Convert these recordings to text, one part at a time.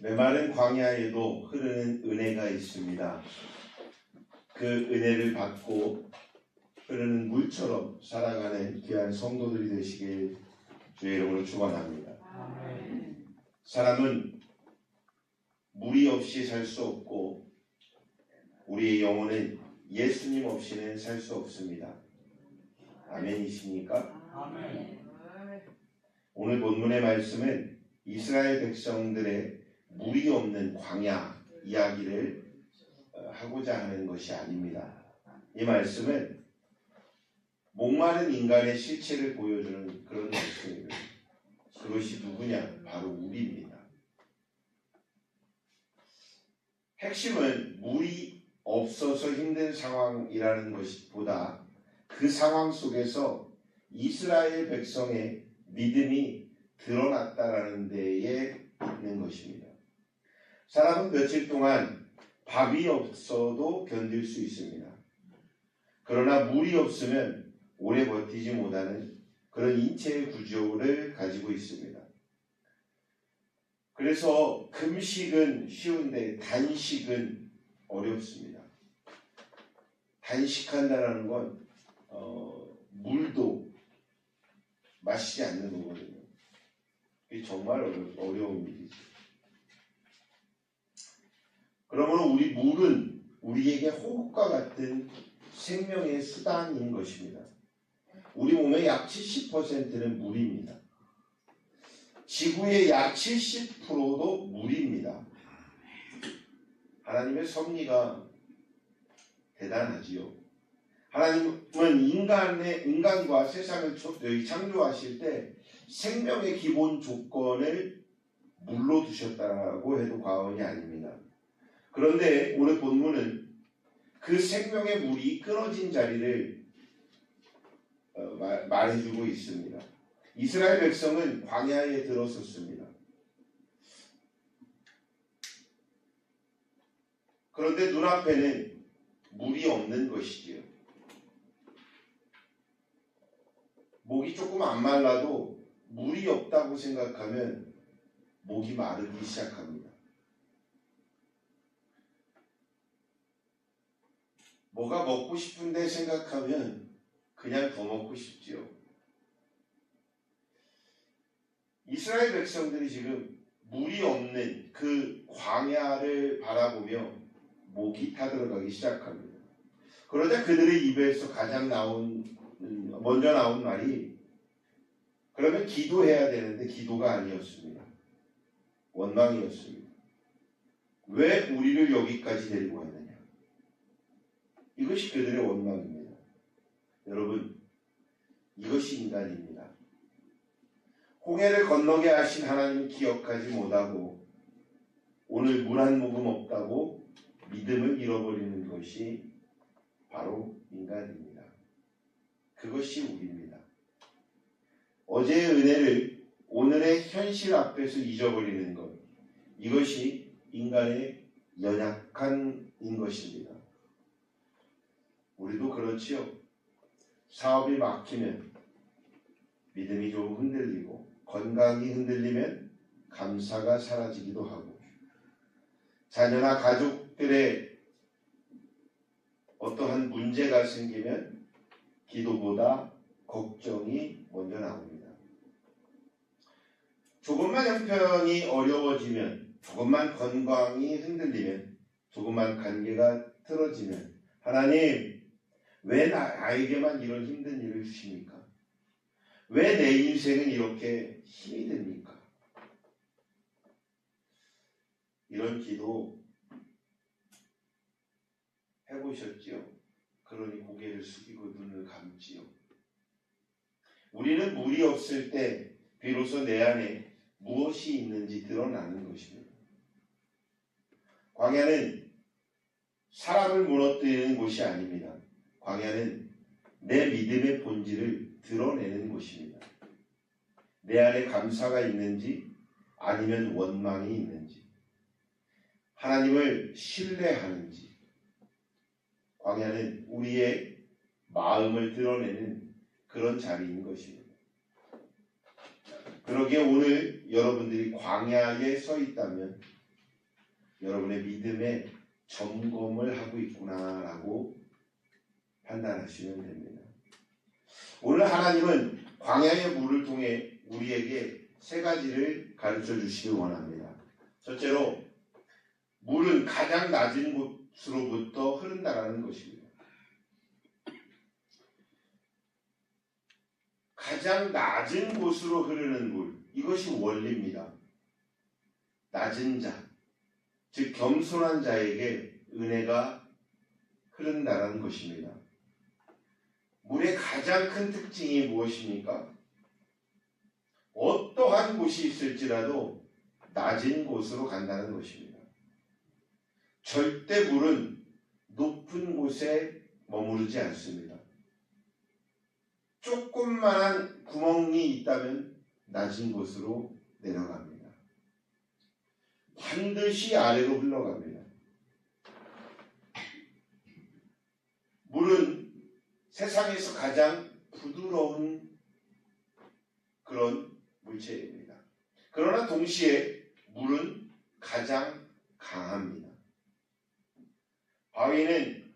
메마른 광야에도 흐르는 은혜가 있습니다. 그 은혜를 받고 흐르는 물처럼 살아가는 귀한 성도들이 되시길 주의 이름으로 축원합니다. 사람은 물이 없이 살 수 없고 우리의 영혼은 예수님 없이는 살 수 없습니다. 아멘이십니까? 아멘. 오늘 본문의 말씀은 이스라엘 백성들의 물이 없는 광야 이야기를 하고자 하는 것이 아닙니다. 이 말씀은 목마른 인간의 실체를 보여주는 그런 말씀입니다. 그것이 누구냐? 바로 우리입니다. 핵심은 물이 없어서 힘든 상황이라는 것보다 그 상황 속에서 이스라엘 백성의 믿음이 드러났다라는 데에 있는 것입니다. 사람은 며칠 동안 밥이 없어도 견딜 수 있습니다. 그러나 물이 없으면 오래 버티지 못하는 그런 인체의 구조를 가지고 있습니다. 그래서 금식은 쉬운데 단식은 어렵습니다. 단식한다는 건 물도 마시지 않는 거거든요. 이게 정말 어려운 일이죠. 그러므로 우리 물은 우리에게 호흡과 같은 생명의 수단인 것입니다. 우리 몸의 약 70%는 물입니다. 지구의 약 70%도 물입니다. 하나님의 섭리가 대단하지요. 하나님은 인간과 세상을 창조하실 때 생명의 기본 조건을 물로 두셨다고 해도 과언이 아닙니다. 그런데 오늘 본문은 그 생명의 물이 끊어진 자리를 말해주고 있습니다. 이스라엘 백성은 광야에 들어섰습니다. 그런데 눈앞에는 물이 없는 것이지요. 목이 조금 안 말라도 물이 없다고 생각하면 목이 마르기 시작합니다. 뭐가 먹고 싶은데 생각하면 그냥 더 먹고 싶지요. 이스라엘 백성들이 지금 물이 없는 그 광야를 바라보며 목이 타들어가기 시작합니다. 그러자 그들의 입에서 먼저 나온 말이 그러면 기도해야 되는데 기도가 아니었습니다. 원망이었습니다. 왜 우리를 여기까지 데리고 왔느냐? 이것이 그들의 원망입니다. 여러분, 이것이 인간입니다. 홍해를 건너게 하신 하나님을 기억하지 못하고 오늘 물 한 모금 없다고 믿음을 잃어버리는 것이 바로 인간입니다. 그것이 우리입니다. 어제의 은혜를 오늘의 현실 앞에서 잊어버리는 것, 이것이 인간의 연약함인 것입니다. 우리도 그렇지요. 사업이 막히면 믿음이 좀 흔들리고 건강이 흔들리면 감사가 사라지기도 하고 자녀나 가족들의 어떠한 문제가 생기면 기도보다 걱정이 먼저 나옵니다. 조금만 형편이 어려워지면, 조금만 건강이 흔들리면, 조금만 관계가 틀어지면 하나님, 왜 나에게만 이런 힘든 일을 주십니까? 왜 내 인생은 이렇게 힘이 듭니까? 이런 기도 해보셨지요? 그러니 고개를 숙이고 눈을 감지요. 우리는 물이 없을 때 비로소 내 안에 무엇이 있는지 드러나는 것입니다. 광야는 사람을 무너뜨리는 곳이 아닙니다. 광야는 내 믿음의 본질을 드러내는 곳입니다. 내 안에 감사가 있는지 아니면 원망이 있는지, 하나님을 신뢰하는지, 광야는 우리의 마음을 드러내는 그런 자리인 것입니다. 그러기에 오늘 여러분들이 광야에 서 있다면 여러분의 믿음에 점검을 하고 있구나라고 판단하시면 됩니다. 오늘 하나님은 광야의 물을 통해 우리에게 세 가지를 가르쳐 주시길 원합니다. 첫째로 물은 가장 낮은 곳으로부터 흐른다라는 것입니다. 가장 낮은 곳으로 흐르는 물, 이것이 원리입니다. 낮은 자, 즉 겸손한 자에게 은혜가 흐른다라는 것입니다. 물의 가장 큰 특징이 무엇입니까? 어떠한 곳이 있을지라도 낮은 곳으로 간다는 것입니다. 절대 물은 높은 곳에 머무르지 않습니다. 조금만한 구멍이 있다면 낮은 곳으로 내려갑니다. 반드시 아래로 흘러갑니다. 물은 세상에서 가장 부드러운 그런 물체입니다. 그러나 동시에 물은 가장 강합니다. 바위는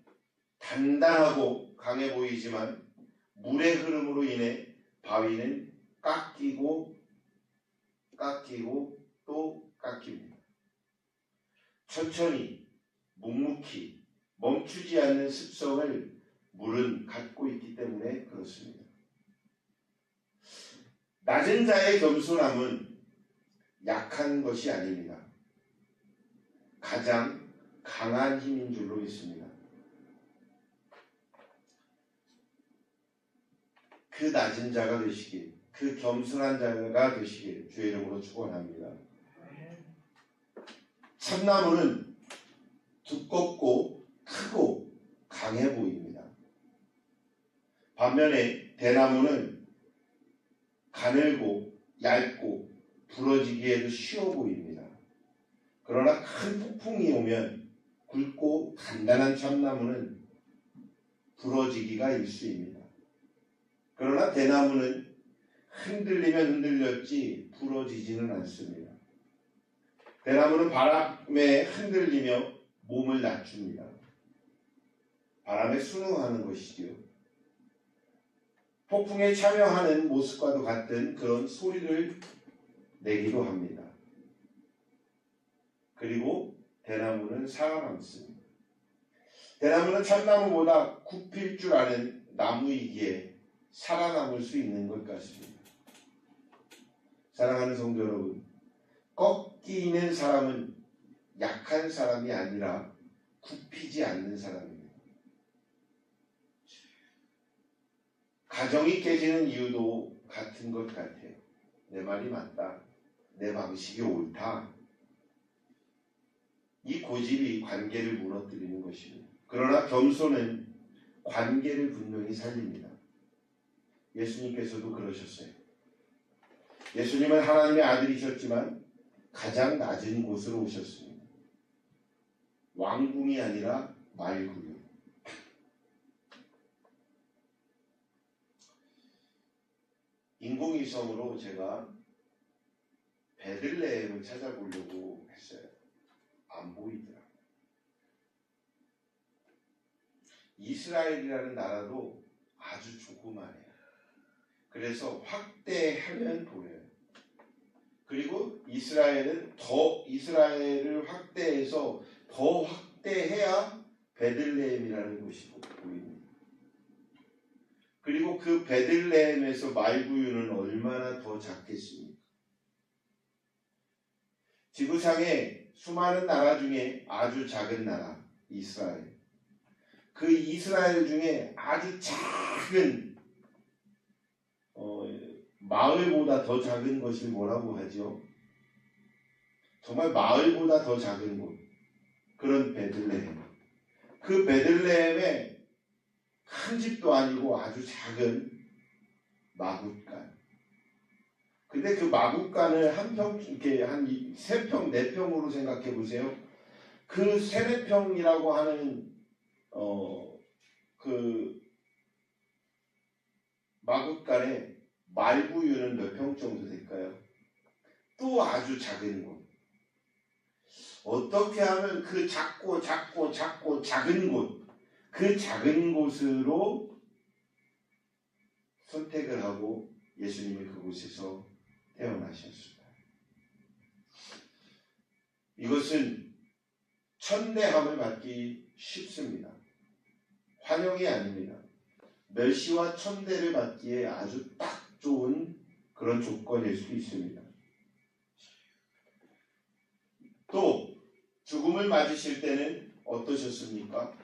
단단하고 강해 보이지만 물의 흐름으로 인해 바위는 깎이고 또 깎입니다. 천천히 묵묵히 멈추지 않는 습성을 물은 갖고 있기 때문에 그렇습니다. 낮은 자의 겸손함은 약한 것이 아닙니다. 가장 강한 힘인 줄로 믿습니다. 그 낮은 자가 되시길, 그 겸손한 자가 되시길 주의 이름으로 축원합니다. 참나무는 두껍고 크고 강해 보입니다. 반면에 대나무는 가늘고 얇고 부러지기에도 쉬워 보입니다. 그러나 큰 폭풍이 오면 굵고 단단한 참나무는 부러지기가 일쑤입니다. 그러나 대나무는 흔들리면 흔들렸지 부러지지는 않습니다. 대나무는 바람에 흔들리며 몸을 낮춥니다. 바람에 순응하는 것이지요. 폭풍에 참여하는 모습과도 같은 그런 소리를 내기도 합니다. 그리고 대나무는 살아남습니다. 대나무는 참나무보다 굽힐 줄 아는 나무이기에 살아남을 수 있는 것 같습니다. 사랑하는 성도 여러분, 꺾이는 사람은 약한 사람이 아니라 굽히지 않는 사람입니다. 가정이 깨지는 이유도 같은 것 같아요. 내 말이 맞다. 내 방식이 옳다. 이 고집이 관계를 무너뜨리는 것입니다. 그러나 겸손은 관계를 분명히 살립니다. 예수님께서도 그러셨어요. 예수님은 하나님의 아들이셨지만 가장 낮은 곳으로 오셨습니다. 왕궁이 아니라 말구유. 인공위성으로 제가 베들레헴을 찾아보려고 했어요. 안 보이더라고요. 이스라엘이라는 나라도 아주 조그마해요. 그래서 확대하면 보여요. 그리고 이스라엘을 확대해서 더 확대해야 베들레헴이라는 곳이 보입니다. 그리고 그 베들레헴에서 말구유는 얼마나 더 작겠습니까? 지구상에 수많은 나라 중에 아주 작은 나라 이스라엘. 그 이스라엘 중에 아주 작은 마을보다 더 작은 것을 뭐라고 하죠? 정말 마을보다 더 작은 곳. 그런 베들레헴. 그 베들레헴에 큰 집도 아니고 아주 작은 마굿간. 근데 그 마굿간을 이렇게 한 3평, 4평으로 생각해 보세요. 그 3, 4평이라고 하는 그 마굿간에 말구유는 몇 평 정도 될까요? 또 아주 작은 곳. 어떻게 하면 그 작고 작은 곳, 그 작은 곳으로 선택을 하고 예수님이 그곳에서 태어나셨습니다. 이것은 천대함을 받기 쉽습니다. 환영이 아닙니다. 멸시와 천대를 받기에 아주 딱 좋은 그런 조건일 수 있습니다. 또 죽음을 맞으실 때는 어떠셨습니까?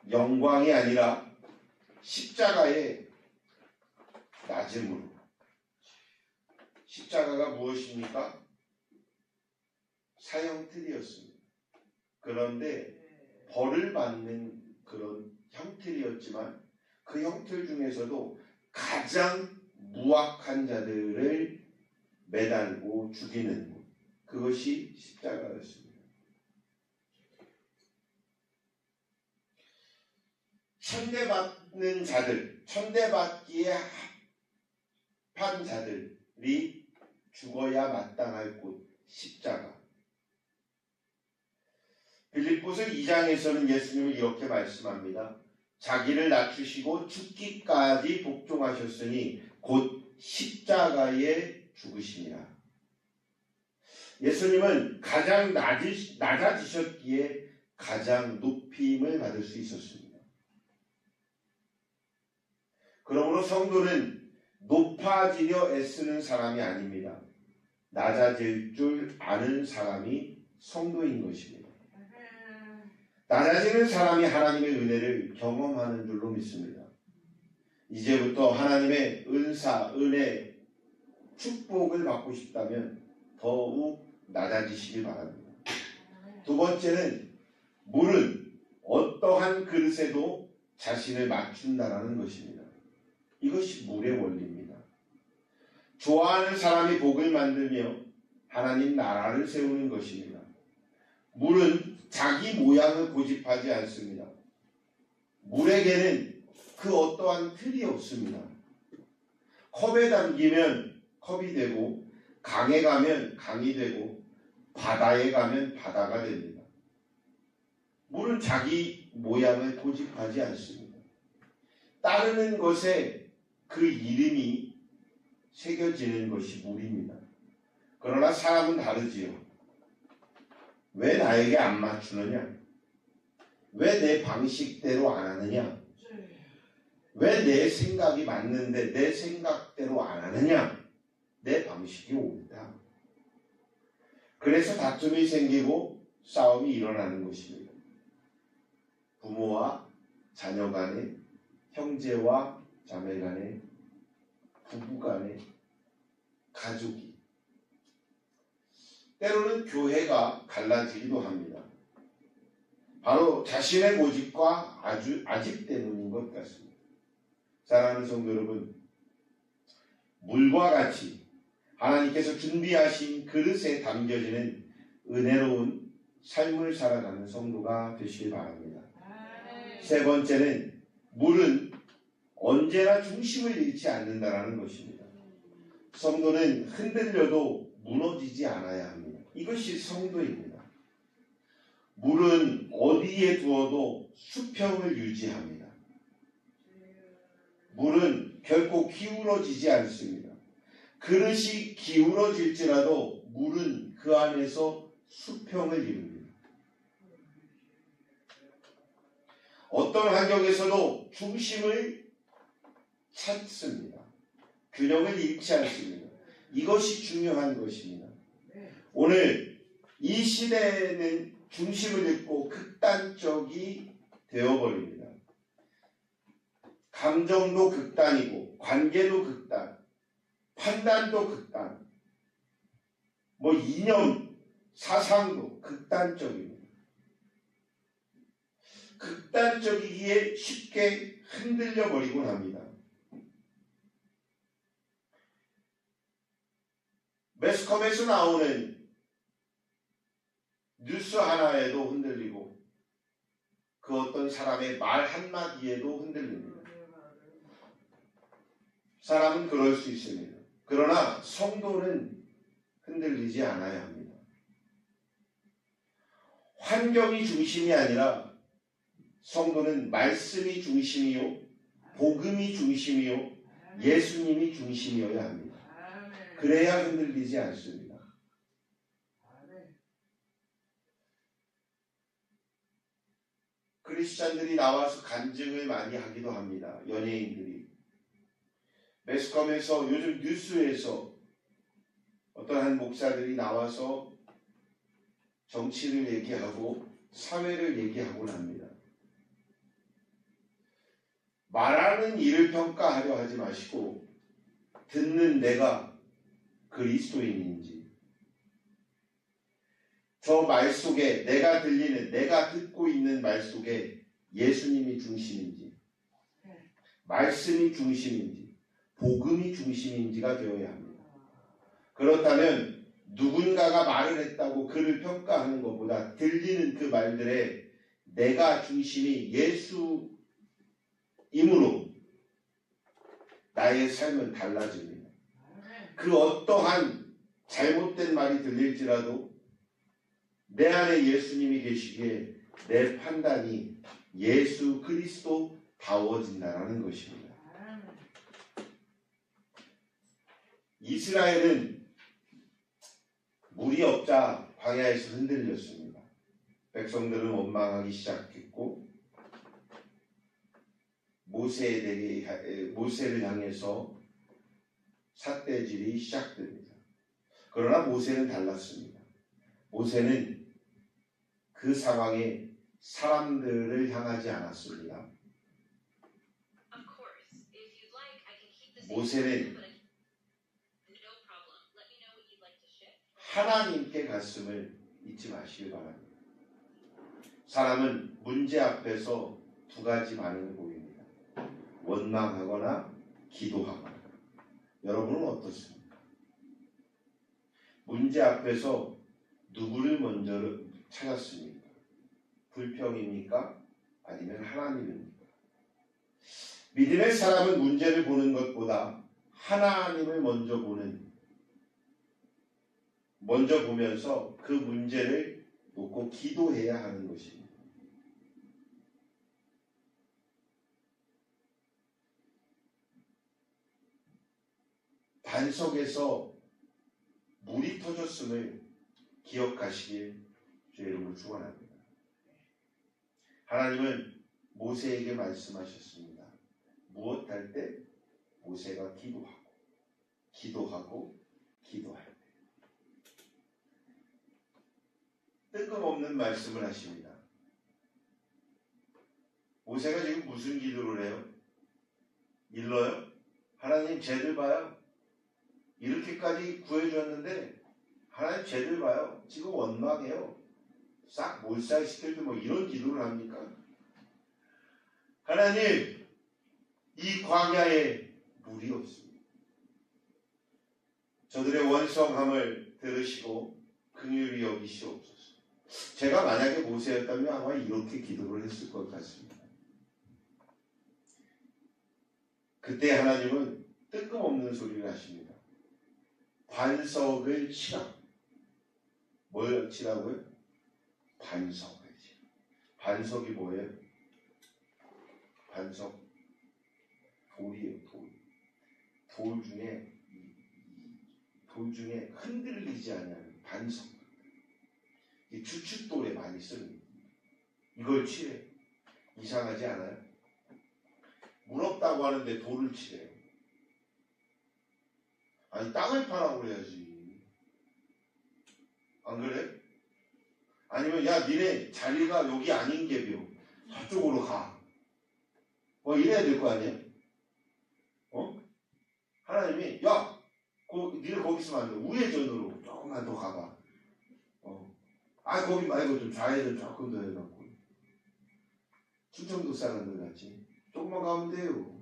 영광이 아니라 십자가의 낮음으로. 십자가가 무엇입니까? 사형틀이었습니다. 그런데 벌을 받는 그런 형틀이었지만 그 형틀 중에서도 가장 무악한 자들을 매달고 죽이는 것, 그것이 십자가였습니다. 천대받는 자들, 천대받기에 합한 자들이 죽어야 마땅할 곳, 십자가. 빌립보서 2장에서는 예수님은 이렇게 말씀합니다. 자기를 낮추시고 죽기까지 복종하셨으니 곧 십자가에 죽으시니라. 예수님은 가장 낮아지셨기에 가장 높임을 받을 수 있었습니다. 그러므로 성도는 높아지려 애쓰는 사람이 아닙니다. 낮아질 줄 아는 사람이 성도인 것입니다. 낮아지는 사람이 하나님의 은혜를 경험하는 줄로 믿습니다. 이제부터 하나님의 은사, 은혜, 축복을 받고 싶다면 더욱 낮아지시길 바랍니다. 두 번째는 물은 어떠한 그릇에도 자신을 맞춘다라는 것입니다. 이것이 물의 원리입니다. 좋아하는 사람이 복을 만들며 하나님 나라를 세우는 것입니다. 물은 자기 모양을 고집하지 않습니다. 물에게는 그 어떠한 틀이 없습니다. 컵에 담기면 컵이 되고, 강에 가면 강이 되고, 바다에 가면 바다가 됩니다. 물은 자기 모양을 고집하지 않습니다. 따르는 것에 그 이름이 새겨지는 것이 물입니다. 그러나 사람은 다르지요. 왜 나에게 안 맞추느냐? 왜 내 방식대로 안 하느냐? 왜 내 생각이 맞는데 내 생각대로 안 하느냐? 내 방식이 옳다. 그래서 다툼이 생기고 싸움이 일어나는 것입니다. 부모와 자녀 간에, 형제와 자매 간에, 부부 간에, 가족이, 때로는 교회가 갈라지기도 합니다. 바로 자신의 고집과 아집 때문인 것 같습니다. 사랑하는 성도 여러분, 물과 같이 하나님께서 준비하신 그릇에 담겨지는 은혜로운 삶을 살아가는 성도가 되시길 바랍니다. 세 번째는 물은 언제나 중심을 잃지 않는다라는 것입니다. 성도는 흔들려도 무너지지 않아야 합니다. 이것이 성도입니다. 물은 어디에 두어도 수평을 유지합니다. 물은 결코 기울어지지 않습니다. 그릇이 기울어질지라도 물은 그 안에서 수평을 이룹니다. 어떤 환경에서도 중심을 찾습니다. 균형을 잃지 않습니다. 이것이 중요한 것입니다. 오늘 이 시대에는 중심을 잃고 극단적이 되어버립니다. 감정도 극단이고 관계도 극단, 판단도 극단, 이념, 사상도 극단적입니다. 극단적이기에 쉽게 흔들려버리곤 합니다. 매스컴에서 나오는 뉴스 하나에도 흔들리고 그 어떤 사람의 말 한마디에도 흔들립니다. 사람은 그럴 수 있습니다. 그러나 성도는 흔들리지 않아야 합니다. 환경이 중심이 아니라 성도는 말씀이 중심이요, 복음이 중심이요, 예수님이 중심이어야 합니다. 그래야 흔들리지 않습니다. 크리스찬들이 나와서 간증을 많이 하기도 합니다. 연예인들이. 매스컴에서, 요즘 뉴스에서 어떤 한 목사들이 나와서 정치를 얘기하고 사회를 얘기하곤 합니다. 말하는 이를 평가하려 하지 마시고 듣는 내가 그리스도인인지, 저 말 속에 내가 들리는, 내가 듣고 있는 말 속에 예수님이 중심인지, 말씀이 중심인지, 복음이 중심인지가 되어야 합니다. 그렇다면 누군가가 말을 했다고 그를 평가하는 것보다 들리는 그 말들에 내가 중심이 예수임으로 나의 삶은 달라집니다. 그 어떠한 잘못된 말이 들릴지라도 내 안에 예수님이 계시기에 내 판단이 예수 그리스도다워진다는 것입니다. 이스라엘은 물이 없자 광야에서 흔들렸습니다. 백성들은 원망하기 시작했고 모세를 향해서 삿대질이 시작됩니다. 그러나 모세는 달랐습니다. 모세는 그 상황에 사람들을 향하지 않았습니다. 모세는 하나님께 갔음을 잊지 마시길 바랍니다. 사람은 문제 앞에서 두 가지 반응을 보입니다. 원망하거나 기도하거나. 여러분은 어떻습니까? 문제 앞에서 누구를 먼저 찾았습니까? 불평입니까? 아니면 하나님입니까? 믿음의 사람은 문제를 보는 것보다 하나님을 먼저 보면서 그 문제를 놓고 기도해야 하는 것입니다. 반석에서 물이 터졌음을 기억하시길 주의 이름으로 축원합니다. 하나님은 모세에게 말씀하셨습니다. 무엇할 때? 모세가 기도할 때. 뜬금없는 말씀을 하십니다. 모세가 지금 무슨 기도를 해요? 일러요? 하나님 쟤들 봐요. 이렇게까지 구해줬는데 하나님 쟤들 봐요. 지금 원망해요. 싹 몰살시켜도 뭐 이런 기도를 합니까? 하나님, 이 광야에 물이 없습니다. 저들의 원성함을 들으시고 긍휼히 여기시옵소서. 제가 만약에 모세였다면 아마 이렇게 기도를 했을 것 같습니다. 그때 하나님은 뜬금없는 소리를 하십니다. 반석을 치라. 뭘 치라고요? 반석을 치라. 반석이 뭐예요? 반석, 돌이에요, 돌 중에 흔들리지 않는 반석. 이 주춧돌에 많이 씁니다. 이걸 치래요. 이상하지 않아요? 물 없다고 하는데 돌을 치래요. 아니, 땅을 파라고 그래야지. 안 그래? 아니면, 야, 니네 자리가 여기 아닌 게벼. 저쪽으로 가. 뭐, 이래야 될 거 아니야? 하나님이, 야, 니네 거기 있으면 안 돼. 우회전으로 조금만 더 가봐. 거기 말고 좀 좌회전 조금 더 해갖고. 충청도 사람들 같이. 조금만 가면 돼요.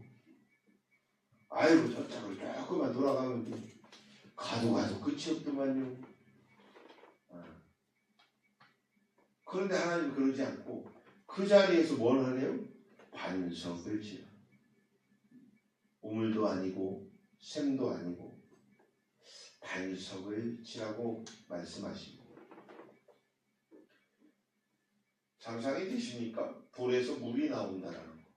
아이고, 저쪽으로 조금만 돌아가면 돼. 가도 끝이 없더만요. 그런데 하나님은 그러지 않고 그 자리에서 뭘 하래요? 반석을 치라. 우물도 아니고 샘도 아니고 반석을 치라고 말씀하십니다. 상상이 되십니까? 돌에서 물이 나온다라는 거.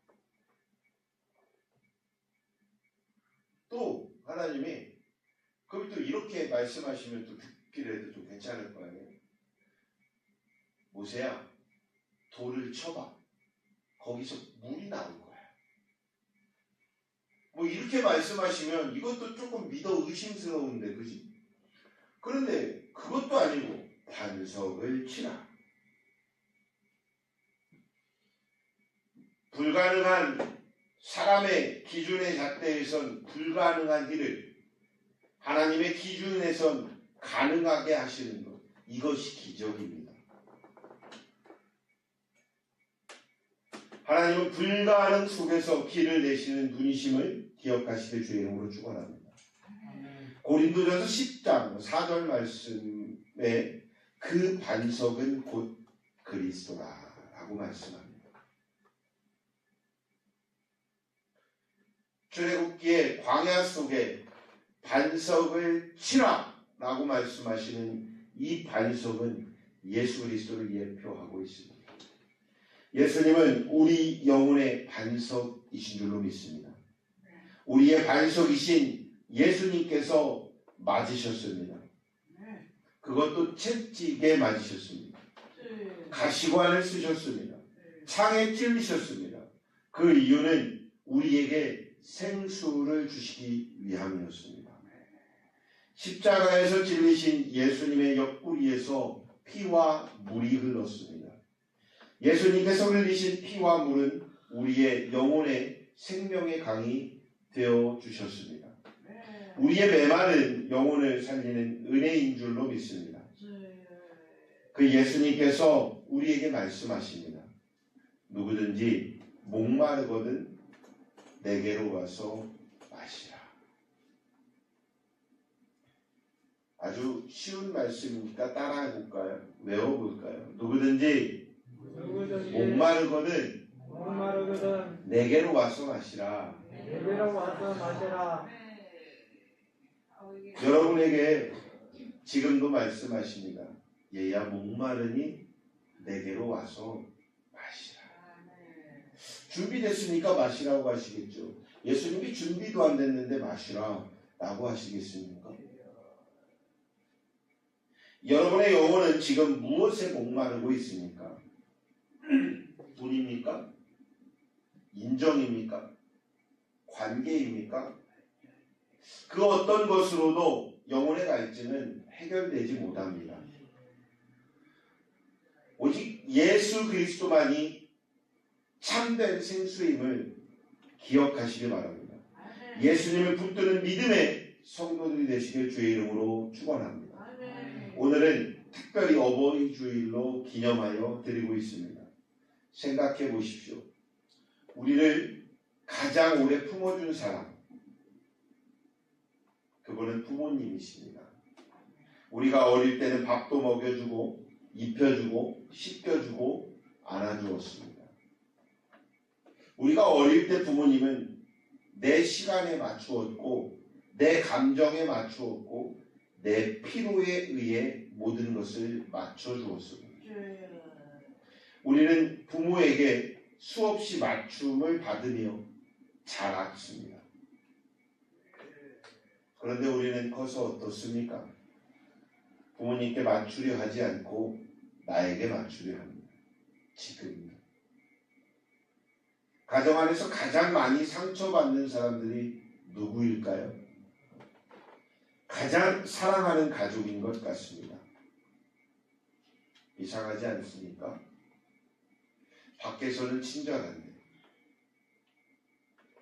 또 하나님이 그럼 또 이렇게 말씀하시면 또 듣기라도 좀 괜찮을 거 아니에요? 모세야, 돌을 쳐봐. 거기서 물이 나올 거야. 뭐 이렇게 말씀하시면 이것도 조금 믿어 의심스러운데, 그지? 그런데 그것도 아니고 반석을 치라. 불가능한 사람의 기준의 잣대에선 불가능한 일을 하나님의 기준에선 가능하게 하시는 것, 이것이 기적입니다. 하나님은 불가능 속에서 길을 내시는 분이심을 기억하시되 주의 이름으로 축원합니다. 고린도전서 10장 4절 말씀에 그 반석은 곧 그리스도라라고 말씀합니다. 출애굽기의 광야 속에 반석을 치라라고 말씀하시는 이 반석은 예수 그리스도를 예표하고 있습니다. 예수님은 우리 영혼의 반석이신 줄로 믿습니다. 우리의 반석이신 예수님께서 맞으셨습니다. 그것도 채찍에 맞으셨습니다. 가시관을 쓰셨습니다. 창에 찔리셨습니다. 그 이유는 우리에게 생수를 주시기 위함이었습니다. 십자가에서 찔리신 예수님의 옆구리에서 피와 물이 흘렀습니다. 예수님께서 흘리신 피와 물은 우리의 영혼의 생명의 강이 되어 주셨습니다. 우리의 메마른 영혼을 살리는 은혜인 줄로 믿습니다. 그 예수님께서 우리에게 말씀하십니다. 누구든지 목마르거든 내게로 와서 마시라. 아주 쉬운 말씀이니까 따라해볼까요? 외워볼까요? 누구든지 목마르거든 내게로 와서 마시라. 여러분에게 지금도 말씀하십니다. 얘야 목마르니 내게로 와서 마시라. 준비됐으니까 마시라고 하시겠죠. 예수님이 준비도 안 됐는데 마시라 라고 하시겠습니까? 여러분의 영혼은 지금 무엇에 목마르고 있습니까? 돈입니까? 인정입니까? 관계입니까? 그 어떤 것으로도 영혼의 갈증은 해결되지 못합니다. 오직 예수 그리스도만이 참된 생수임을 기억하시기 바랍니다. 예수님을 붙드는 믿음의 성도들이 되시길 주의 이름으로 축원합니다. 오늘은 특별히 어버이 주일로 기념하여 드리고 있습니다. 생각해 보십시오. 우리를 가장 오래 품어준 사람, 그분은 부모님이십니다. 우리가 어릴 때는 밥도 먹여주고 입혀주고 씻겨주고 안아주었습니다. 우리가 어릴 때 부모님은 내 시간에 맞추었고 내 감정에 맞추었고 내 필요에 의해 모든 것을 맞춰주었습니다. 우리는 부모에게 수없이 맞춤을 받으며 자랐습니다. 그런데 우리는 커서 어떻습니까? 부모님께 맞추려 하지 않고 나에게 맞추려 합니다. 지금 가정 안에서 가장 많이 상처받는 사람들이 누구일까요? 가장 사랑하는 가족인 것 같습니다. 이상하지 않습니까? 밖에서는 친절한데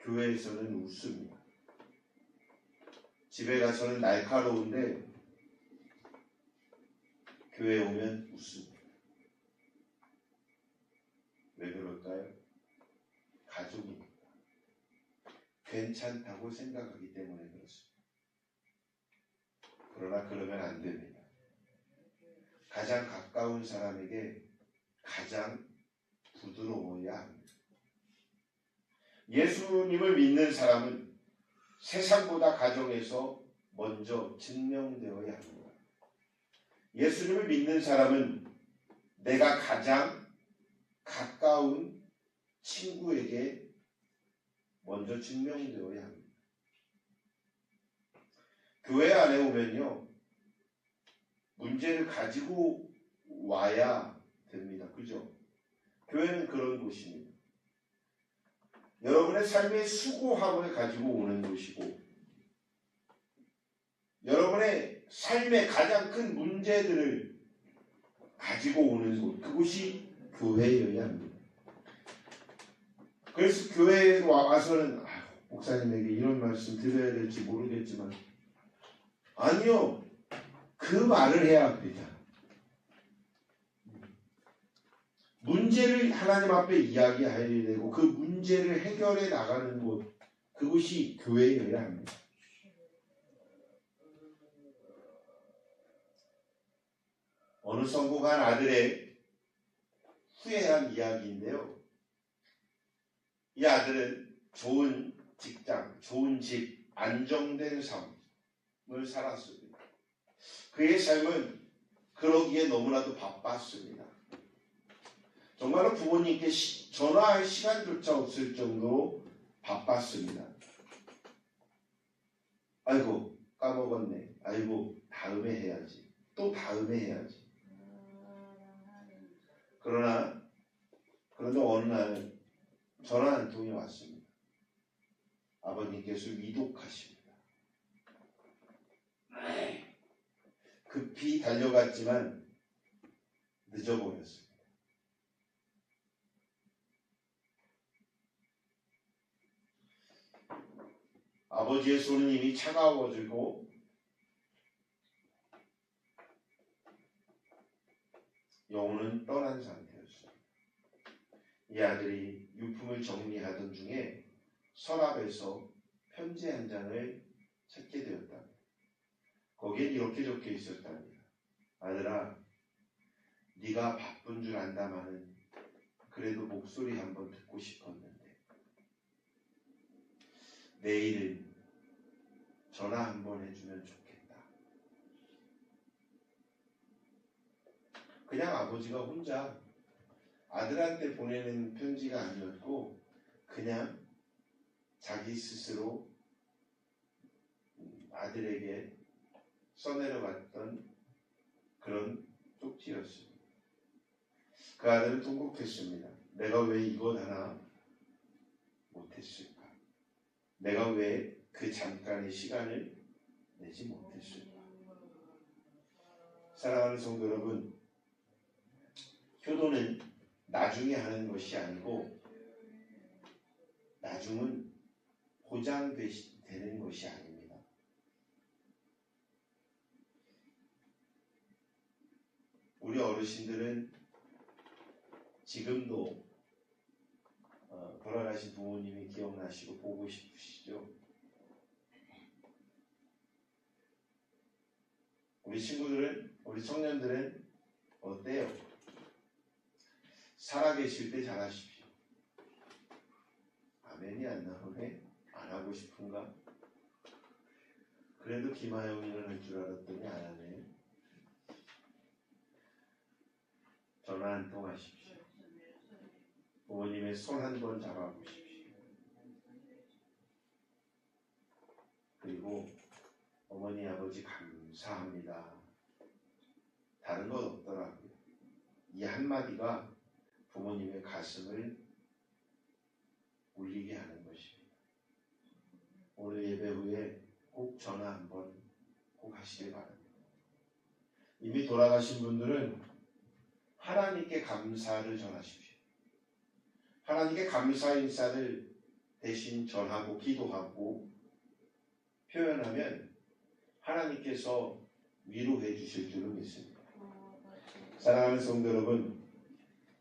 교회에서는 웃습니다. 집에 가서는 날카로운데 교회에 오면 웃습니다. 왜 그럴까요? 가족입니다. 괜찮다고 생각하기 때문에 그렇습니다. 그러나 그러면 안 됩니다. 가장 가까운 사람에게 가장 부드러워야 합니다. 예수님을 믿는 사람은 세상보다 가정에서 먼저 증명되어야 합니다. 예수님을 믿는 사람은 내가 가장 가까운 친구에게 먼저 증명되어야 합니다. 교회 안에 오면요, 문제를 가지고 와야 됩니다. 그죠? 교회는 그런 곳입니다. 여러분의 삶의 수고함을 가지고 오는 곳이고, 여러분의 삶의 가장 큰 문제들을 가지고 오는 곳, 그곳이 교회여야 합니다. 그래서 교회에 와서는 목사님에게 이런 말씀 드려야 될지 모르겠지만, 아니요, 그 말을 해야 합니다. 문제를 하나님 앞에 이야기해야 되고 그 문제를 해결해 나가는 곳, 그곳이 교회여야 합니다. 어느 성공한 아들의 후회한 이야기인데요. 이 아들은 좋은 직장, 좋은 집, 안정된 삶을 살았습니다. 그의 삶은 그러기에 너무나도 바빴습니다. 정말로 부모님께 전화할 시간조차 없을 정도로 바빴습니다. 아이고 까먹었네. 아이고 다음에 해야지. 또 다음에 해야지. 그런데 어느 날 전화 한 통이 왔습니다. 아버님께서 위독하십니다. 급히 달려갔지만 늦어버렸습니다. 아버지의 손은 이미 차가워지고 영혼은 떠난 상태였습니다. 이 아들이 유품을 정리하던 중에 서랍에서 편지 한 장을 찾게 되었답니다. 거기에 이렇게 적혀 있었답니다. 아들아, 네가 바쁜 줄 안다마는 그래도 목소리 한번 듣고 싶었는데 내일은 전화 한번 해주면 좋겠다. 그냥 아버지가 혼자 아들한테 보내는 편지가 아니었고 그냥 자기 스스로 아들에게 써내려갔던 그런 쪽지였습니다. 그 아들은 통곡했습니다. 내가 왜 이것 하나 못했을까? 내가 왜 그 잠깐의 시간을 내지 못했을까? 사랑하는 성도 여러분, 효도는 나중에 하는 것이 아니고 나중은 보장되는 것이 아닙니다. 우리 어르신들은 지금도 돌아가신 부모님이 기억나시고 보고 싶으시죠? 우리 친구들은, 우리 청년들은 어때요? 살아계실 때 잘하십시오. 아멘이 안 나오네? 안 하고 싶은가? 그래도 김하영이는 할 줄 알았더니 안 하네. 전화 한 통 하십시오. 부모님의 손 한 번 잡아보십시오. 그리고 어머니 아버지 감사합니다. 다른 건 없더라고요. 이 한마디가 부모님의 가슴을 울리게 하는 것입니다. 오늘 예배 후에 꼭 전화 한번 꼭 하시길 바랍니다. 이미 돌아가신 분들은 하나님께 감사를 전하십시오. 하나님께 감사 인사를 대신 전하고 기도하고 표현하면 하나님께서 위로해 주실 줄로 믿습니다. 사랑하는 성도 여러분,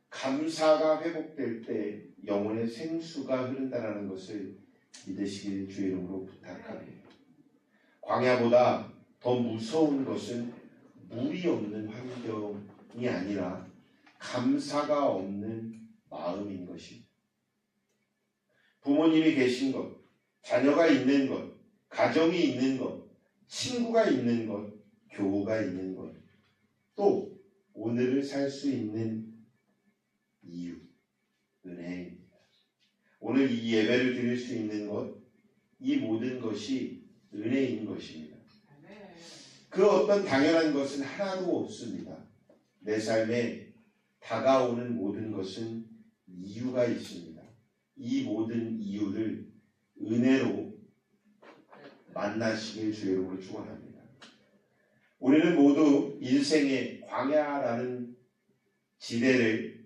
감사가 회복될 때 영혼의 생수가 흐른다는 것을 믿으시길 주의 이름으로 부탁합니다. 광야보다 더 무서운 것은 물이 없는 환경이 아니라 감사가 없는 마음인 것입니다. 부모님이 계신 것, 자녀가 있는 것, 가정이 있는 것, 친구가 있는 것, 교우가 있는 것, 또 오늘을 살 수 있는 이유, 은혜입니다. 오늘 이 예배를 드릴 수 있는 것, 이 모든 것이 은혜인 것입니다. 그 어떤 당연한 것은 하나도 없습니다. 내 삶에 다가오는 모든 것은 이유가 있습니다. 이 모든 이유를 은혜로 만나시길 주의 이름으로 축원합니다. 우리는 모두 인생의 광야라는 지대를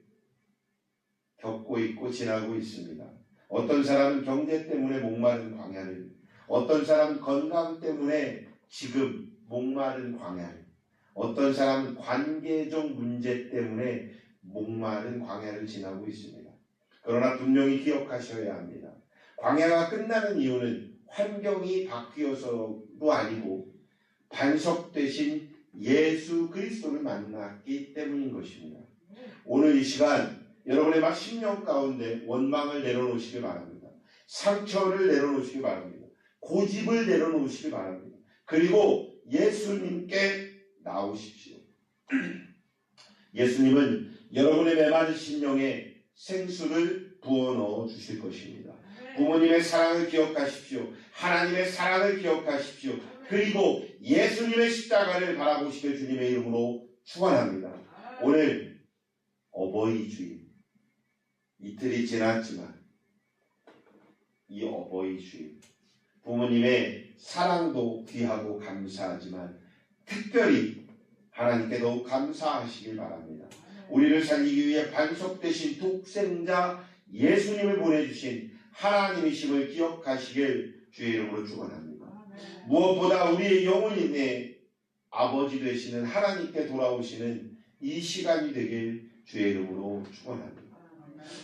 겪고 있고 지나고 있습니다. 어떤 사람은 경제 때문에 목마른 광야를, 어떤 사람은 건강 때문에 지금 목마른 광야를, 어떤 사람은 관계적 문제 때문에 목마른 광야를 지나고 있습니다. 그러나 분명히 기억하셔야 합니다. 광야가 끝나는 이유는 환경이 바뀌어서도 아니고 반석 되신 예수 그리스도를 만났기 때문인 것입니다. 오늘 이 시간 여러분의 막 심령 가운데 원망을 내려놓으시기 바랍니다. 상처를 내려놓으시기 바랍니다. 고집을 내려놓으시기 바랍니다. 그리고 예수님께 나오십시오. 예수님은 여러분의 메마른 심령에 생수를 부어 넣어 주실 것입니다. 부모님의 사랑을 기억하십시오. 하나님의 사랑을 기억하십시오. 그리고 예수님의 십자가를 바라보시길 주님의 이름으로 축원합니다. 오늘 어버이 주일, 이틀이 지났지만 이 어버이 주일, 부모님의 사랑도 귀하고 감사하지만 특별히 하나님께 더욱 감사하시길 바랍니다. 우리를 살리기 위해 반석 되신 독생자 예수님을 보내주신 하나님이심을 기억하시길 주의 이름으로 축원합니다. 무엇보다 우리의 영혼이 내 아버지 되시는 하나님께 돌아오시는 이 시간이 되길 주의 이름으로 축원합니다.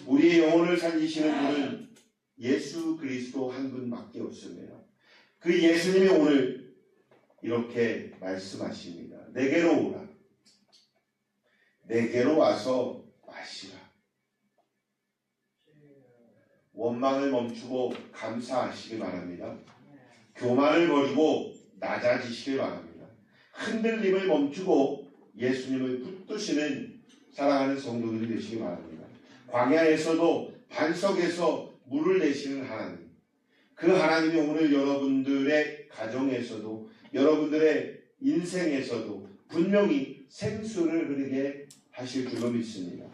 우리의 영혼을 살리시는 분은 예수 그리스도 한 분밖에 없습니다. 그 예수님이 오늘 이렇게 말씀하십니다. 내게로 오라. 내게로 와서 마시라. 원망을 멈추고 감사하시기 바랍니다. 교만을 버리고 낮아지시길 바랍니다. 흔들림을 멈추고 예수님을 붙드시는 사랑하는 성도들이 되시기 바랍니다. 광야에서도 반석에서 물을 내시는 하나님, 그 하나님이 오늘 여러분들의 가정에서도 여러분들의 인생에서도 분명히 생수를 흐르게 하실 줄로 믿습니다.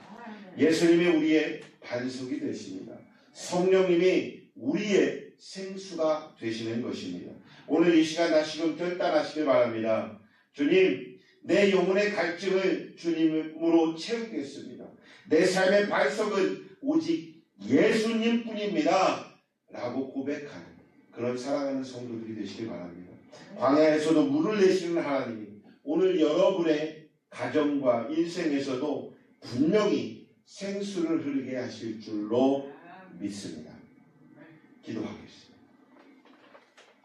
예수님이 우리의 반석이 되십니다. 성령님이 우리의 생수가 되시는 것입니다. 오늘 이 시간 다시금 결단하시길 바랍니다. 주님, 내 영혼의 갈증을 주님으로 채우겠습니다. 내 삶의 반석은 오직 예수님 뿐입니다. 라고 고백하는 그런 사랑하는 성도들이 되시길 바랍니다. 광야에서도 물을 내시는 하나님이 오늘 여러분의 가정과 인생에서도 분명히 생수를 흐르게 하실 줄로 믿습니다. 기도하겠습니다.